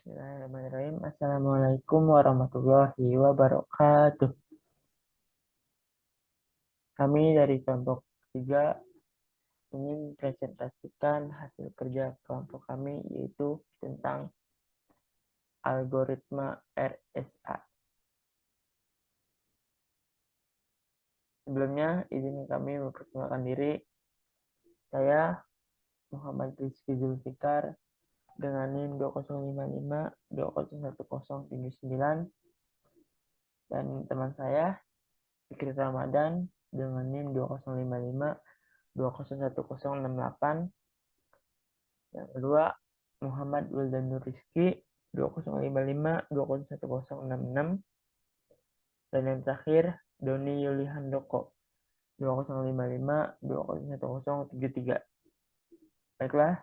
Bismillahirrahmanirrahim. Assalamualaikum warahmatullahi wabarakatuh. Kami dari kelompok 3 ingin presentasikan hasil kerja kelompok kami, yaitu tentang algoritma RSA. Sebelumnya, izin kami memperkenalkan diri. Saya Muhammad Rizky Zulfikar dengan NIM 2055-201039, dan teman saya Fikri Ramadan dengan NIM 2055-201068. Yang kedua, Muhammad Wildanur Rizky 2055-201066. Dan yang terakhir, Doni Yuli Handoko 2055-201073. Baiklah,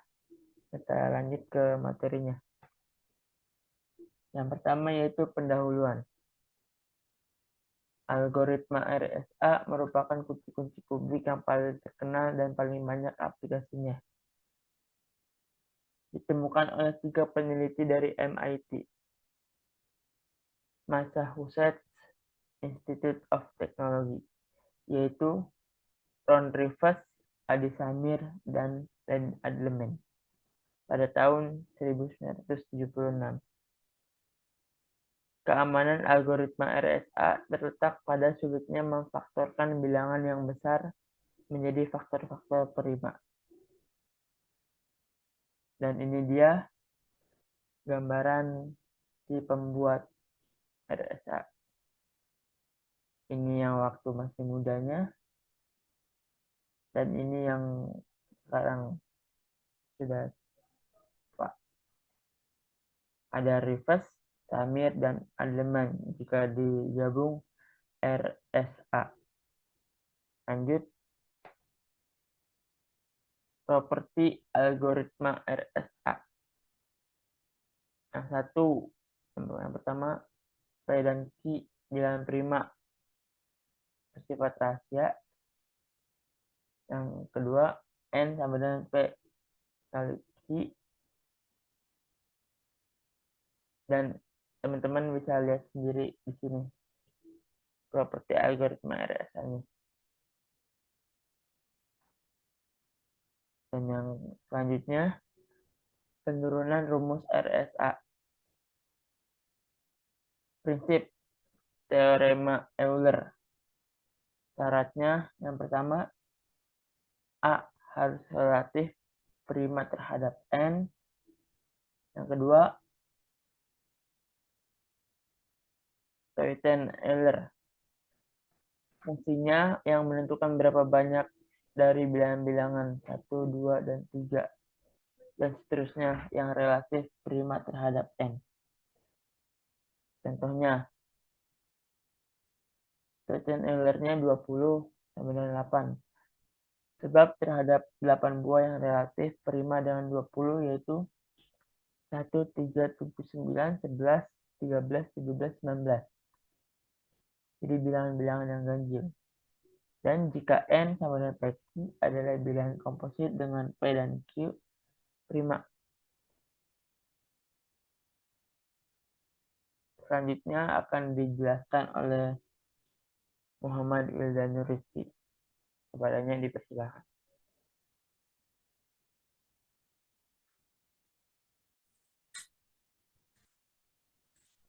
kita lanjut ke materinya. Yang pertama yaitu pendahuluan. Algoritma RSA merupakan kunci-kunci publik yang paling terkenal dan paling banyak aplikasinya. Ditemukan oleh 3 peneliti dari MIT, Massachusetts Institute of Technology, yaitu Ron Rivers, Adi Samir, dan Len Adleman pada tahun 1976. Keamanan algoritma RSA terletak pada sulitnya memfaktorkan bilangan yang besar menjadi faktor-faktor prima. Dan ini dia gambaran si pembuat RSA. Ini yang waktu masih mudanya, dan ini yang sekarang sudah tua. Ada Rivers, Samir, dan Adleman jika digabung RSA. Lanjut. Properti algoritma RSA. Yang satu, untuk yang pertama, P dan Q bilangan prima bersifat rahasia. Yang kedua, N sama dengan P kali Q. Dan teman-teman bisa lihat sendiri di sini properti algoritma RSA-nya. Dan yang selanjutnya, penurunan rumus RSA. Prinsip teorema Euler. Syaratnya yang pertama, A harus relatif prima terhadap N. Yang kedua, Euler. Fungsinya yang menentukan berapa banyak dari bilangan-bilangan 1, 2, dan 3. Dan seterusnya yang relatif prima terhadap N. Contohnya, Euler-nya 20 sama dengan 8. Sebab terhadap 8 buah yang relatif prima dengan 20, yaitu 1, 3, 7, 9, 11, 13, 17, 19. Jadi bilangan-bilangan yang ganjil. Dan jika N sama dengan PQ adalah bilangan komposit dengan P dan Q prima. Selanjutnya akan dijelaskan oleh Muhammad Wildanur Rizky. Kepadanya dipersilakan.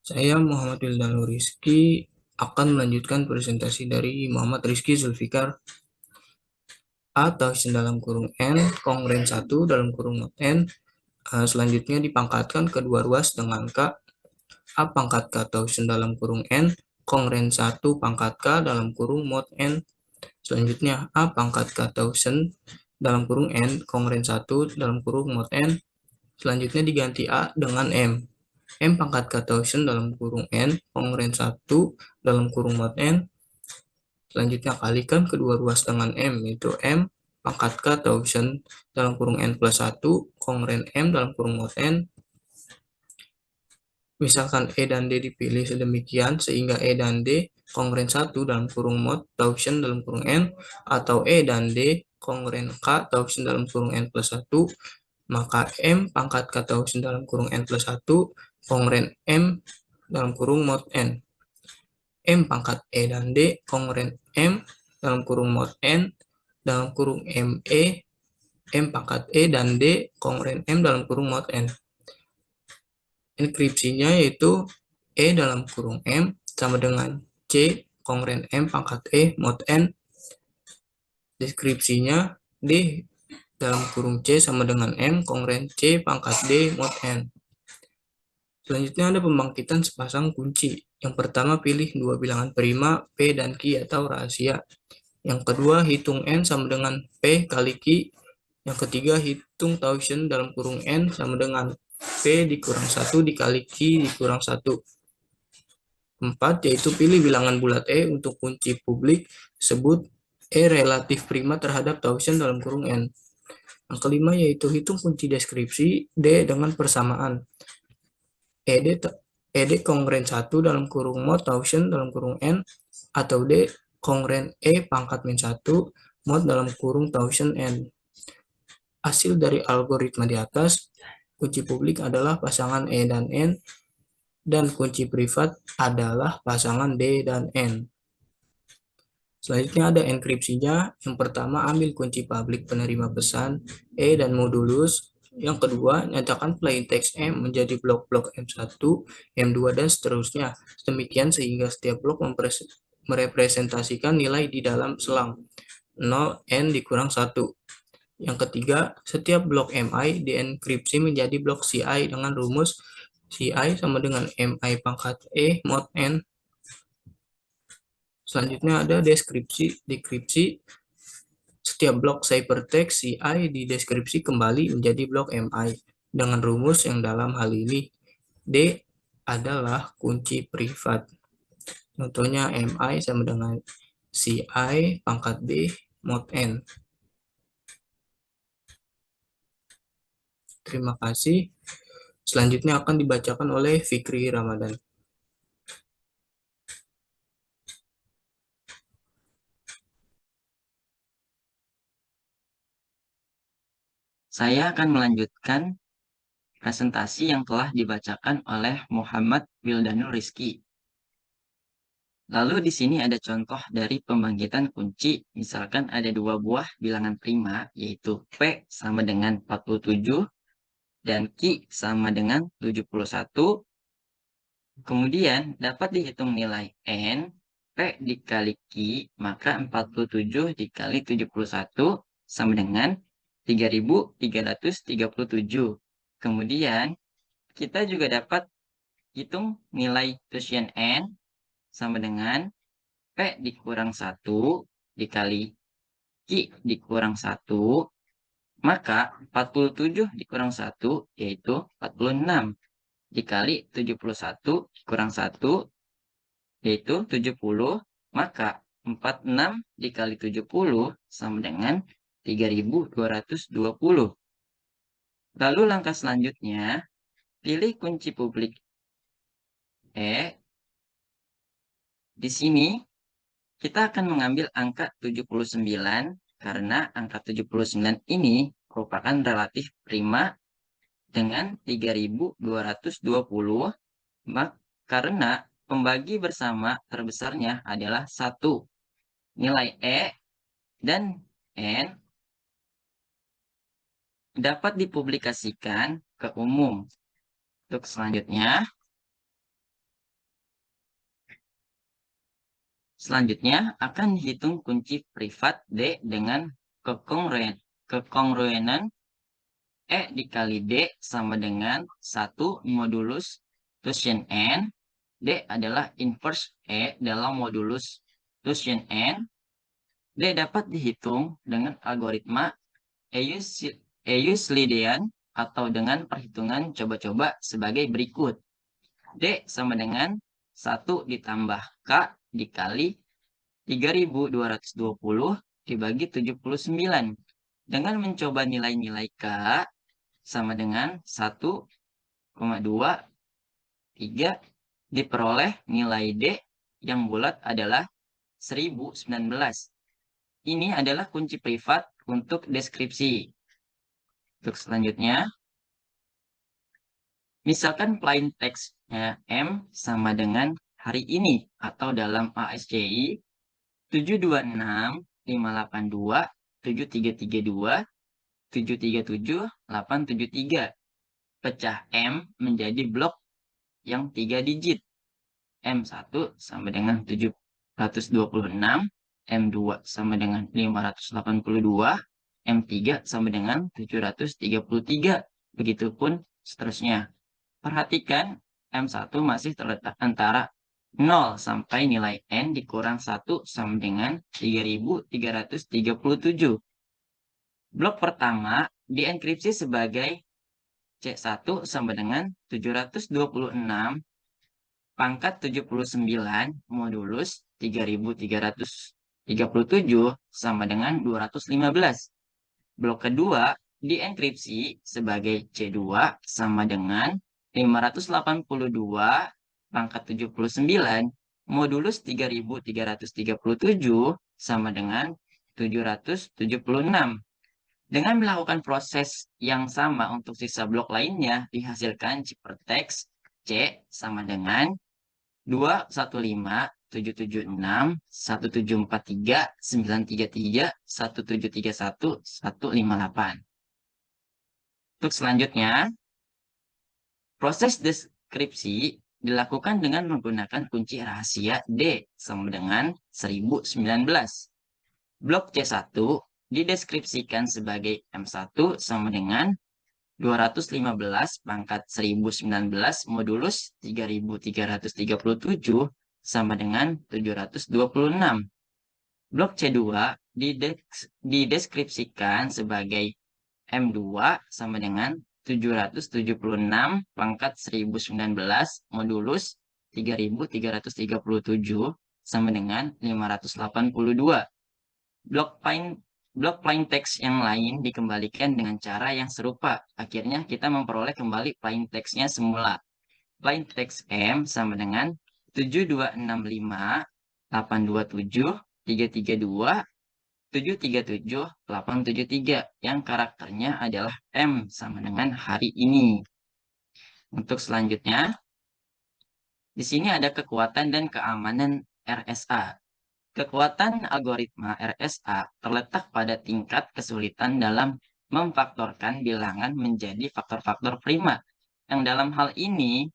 Saya Muhammad Wildanur Rizky akan melanjutkan presentasi dari Muhammad Rizky Zulfikar. A tausen dalam kurung N, kongren 1 dalam kurung mod N, selanjutnya dipangkatkan kedua ruas dengan K. A pangkat K tausen dalam kurung N, kongren 1 pangkat K dalam kurung mod N. Selanjutnya A pangkat K tausen dalam kurung N, kongren 1 dalam kurung mod N. Selanjutnya diganti A dengan M. M pangkat K tausen dalam kurung N, kongren 1 dalam kurung mod N. Selanjutnya kalikan kedua ruas dengan M, yaitu M pangkat K tausen dalam kurung N plus 1, kongren M dalam kurung mod N. Misalkan E dan D dipilih sedemikian sehingga E dan D kongren 1 dalam kurung mod tausen dalam kurung N, atau E dan D kongren K tausen dalam kurung N plus 1, maka M pangkat K tausen dalam kurung N plus 1 kongruent M dalam kurung mod N. M pangkat E dan D kongruent M dalam kurung mod N dalam kurung ME, M pangkat E dan D kongruent M dalam kurung mod N. Enkripsinya yaitu E dalam kurung M sama dengan C kongruent M pangkat E mod N. Deskripsinya D dalam kurung C sama dengan M kongruent C pangkat D mod N. Selanjutnya ada pembangkitan sepasang kunci. Yang pertama pilih dua bilangan prima P dan Q atau rahasia. Yang kedua hitung N sama dengan P kali Q. Yang ketiga hitung Tauschen dalam kurung N sama dengan P dikurang 1 dikali Q dikurang 1. Keempat, yaitu pilih bilangan bulat E untuk kunci publik, sebut E relatif prima terhadap Tauschen dalam kurung N. Yang kelima, yaitu hitung kunci deskripsi D dengan persamaan. ED kongruen 1 dalam kurung mod Tauschen dalam kurung N, atau D kongruen E pangkat min 1 mod dalam kurung Tauschen N. Hasil dari algoritma di atas, kunci publik adalah pasangan E dan N, dan kunci privat adalah pasangan D dan N. Selanjutnya ada enkripsinya. Yang pertama, ambil kunci publik penerima pesan E dan modulus. Yang kedua, nyatakan plaintext M menjadi blok-blok M1, M2, dan seterusnya. Demikian sehingga setiap blok merepresentasikan nilai di dalam selang 0, N dikurang 1. Yang ketiga, setiap blok MI dienkripsi menjadi blok CI dengan rumus CI sama dengan MI pangkat E mod N. Selanjutnya ada dekripsi. Setiap blok ciphertext CI dideskripsi kembali menjadi blok MI dengan rumus yang dalam hal ini D adalah kunci privat. Contohnya MI sama dengan CI pangkat D mod N. Terima kasih. Selanjutnya akan dibacakan oleh Fikri Ramadan. Saya akan melanjutkan presentasi yang telah dibacakan oleh Muhammad Wildanul Rizki. Lalu di sini ada contoh dari pembangkitan kunci. Misalkan ada dua buah bilangan prima, yaitu P sama dengan 47 dan Q sama dengan 71. Kemudian dapat dihitung nilai N, P dikali Q, maka 47 dikali 71 sama dengan 3.337. Kemudian kita juga dapat hitung nilai Tauschen N sama dengan P dikurang 1 dikali Q dikurang 1, maka 47 dikurang 1 yaitu 46 dikali 71 dikurang 1 yaitu 70, maka 46 dikali 70 sama dengan 3.220. Lalu langkah selanjutnya, pilih kunci publik E. Di sini kita akan mengambil angka 79 karena angka 79 ini merupakan relatif prima dengan 3.220 karena pembagi bersama terbesarnya adalah 1. Nilai E dan N dapat dipublikasikan ke umum. Untuk selanjutnya akan dihitung kunci privat D dengan kekongruenan E dikali D sama dengan 1 modulus Tauschen N. D adalah inverse E dalam modulus Tauschen N. D dapat dihitung dengan algoritma Euclidean atau dengan perhitungan coba-coba sebagai berikut. D sama dengan 1 ditambah K dikali 3.220 dibagi 79. Dengan mencoba nilai-nilai K sama dengan 1,2, 3, diperoleh nilai D yang bulat adalah 1019. Ini adalah kunci privat untuk deskripsi. Untuk selanjutnya, Misalkan plain text-nya M sama dengan hari ini atau dalam ASCII 726, 582, 7332, 737, 873. Pecah M menjadi blok yang 3 digit. M1 sama dengan 726, M2 sama dengan 582, M3 sama dengan 733. Begitupun seterusnya. Perhatikan M1 masih terletak antara 0 sampai nilai N dikurang 1 sama dengan 3337. Blok pertama dienkripsi sebagai C1 sama dengan 726 pangkat 79 modulus 3337 sama dengan 215. Blok kedua dienkripsi sebagai C2 sama dengan 582 pangkat 79 modulus 3337 sama dengan 776. Dengan melakukan proses yang sama untuk sisa blok lainnya, dihasilkan ciphertext C sama dengan 215, 776, 1743, 933, 1731, 158. Untuk selanjutnya, proses deskripsi dilakukan dengan menggunakan kunci rahasia D sama dengan 1019. Blok C1 dideskripsikan sebagai M1 sama dengan 215 pangkat 1019 modulus 3337 sama dengan 726. Blok C2 dideskripsikan sebagai M2 sama dengan 776 pangkat 1019 modulus 3337 sama dengan 582. Blok plain text yang lain dikembalikan dengan cara yang serupa. Akhirnya kita memperoleh kembali plain text-nya semula. Plain text M sama dengan 7265, 827, 332, 737, 873 yang karakternya adalah M sama dengan hari ini. Untuk selanjutnya, di sini ada kekuatan dan keamanan RSA. Kekuatan algoritma RSA terletak pada tingkat kesulitan dalam memfaktorkan bilangan menjadi faktor-faktor prima. Yang dalam hal ini,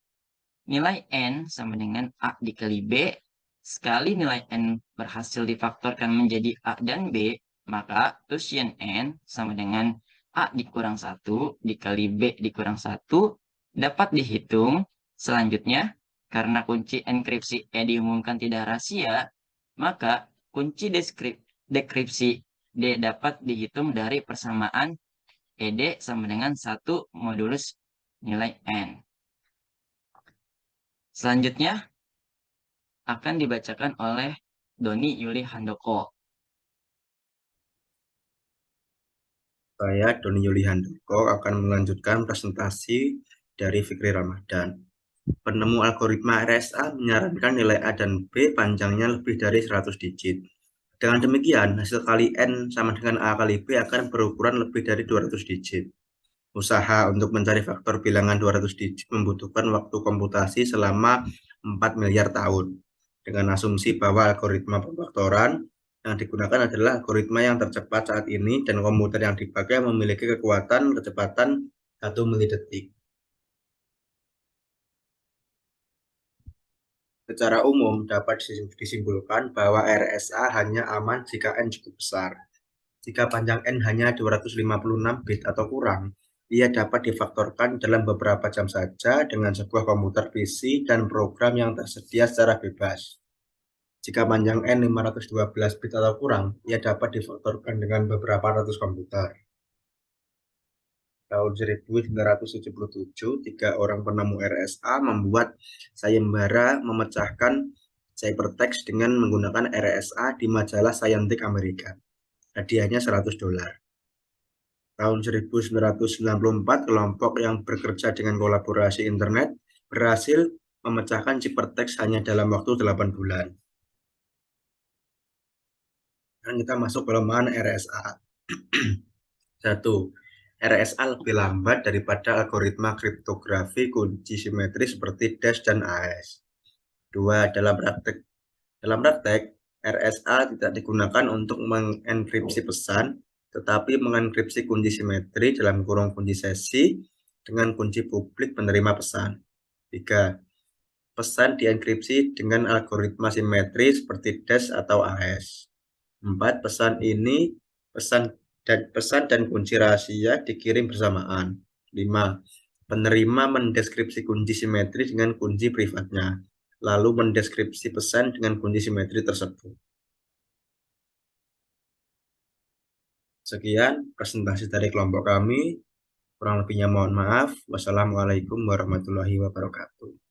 nilai N sama dengan A dikali B. Sekali nilai N berhasil difaktorkan menjadi A dan B, maka quotient N sama dengan A dikurang 1 dikali B dikurang 1 dapat dihitung. Selanjutnya, karena kunci enkripsi E diumumkan tidak rahasia, maka kunci dekripsi D dapat dihitung dari persamaan ED sama dengan 1 modulus nilai N. Selanjutnya akan dibacakan oleh Doni Yuli Handoko. Saya, Doni Yuli Handoko, akan melanjutkan presentasi dari Fikri Ramadan. Penemu algoritma RSA menyarankan nilai A dan B panjangnya lebih dari 100 digit. Dengan demikian, hasil kali N sama dengan A kali B akan berukuran lebih dari 200 digit. Usaha untuk mencari faktor bilangan 200 digit membutuhkan waktu komputasi selama 4 miliar tahun. Dengan asumsi bahwa algoritma pemfaktoran yang digunakan adalah algoritma yang tercepat saat ini dan komputer yang dipakai memiliki kecepatan 1 milidetik. Secara umum, dapat disimpulkan bahwa RSA hanya aman jika N cukup besar. Jika panjang N hanya 256 bit atau kurang, ia dapat difaktorkan dalam beberapa jam saja dengan sebuah komputer PC dan program yang tersedia secara bebas. Jika panjang N 512 bit atau kurang, ia dapat difaktorkan dengan beberapa ratus komputer. Tahun 1977, 3 orang penemu RSA membuat sayembara memecahkan ciphertext dengan menggunakan RSA di majalah Scientific America. Hadiahnya $100. Tahun 1994, kelompok yang bekerja dengan kolaborasi internet berhasil memecahkan ciphertext hanya dalam waktu 8 bulan. Dan kita masuk kelemahan RSA. 1. RSA lebih lambat daripada algoritma kriptografi kunci simetris seperti dash dan AES. 2. Dalam praktek, RSA tidak digunakan untuk mengenkripsi pesan, tetapi mengenkripsi kunci simetri dalam kurung kunci sesi dengan kunci publik penerima pesan. 3. Pesan dienkripsi dengan algoritma simetri seperti dash atau AES. 4. Pesan dan kunci rahasia dikirim bersamaan. 5. Penerima mendeskripsi kunci simetri dengan kunci privatnya, lalu mendeskripsi pesan dengan kunci simetri tersebut. Sekian presentasi dari kelompok kami. Kurang lebihnya mohon maaf. Wassalamualaikum warahmatullahi wabarakatuh.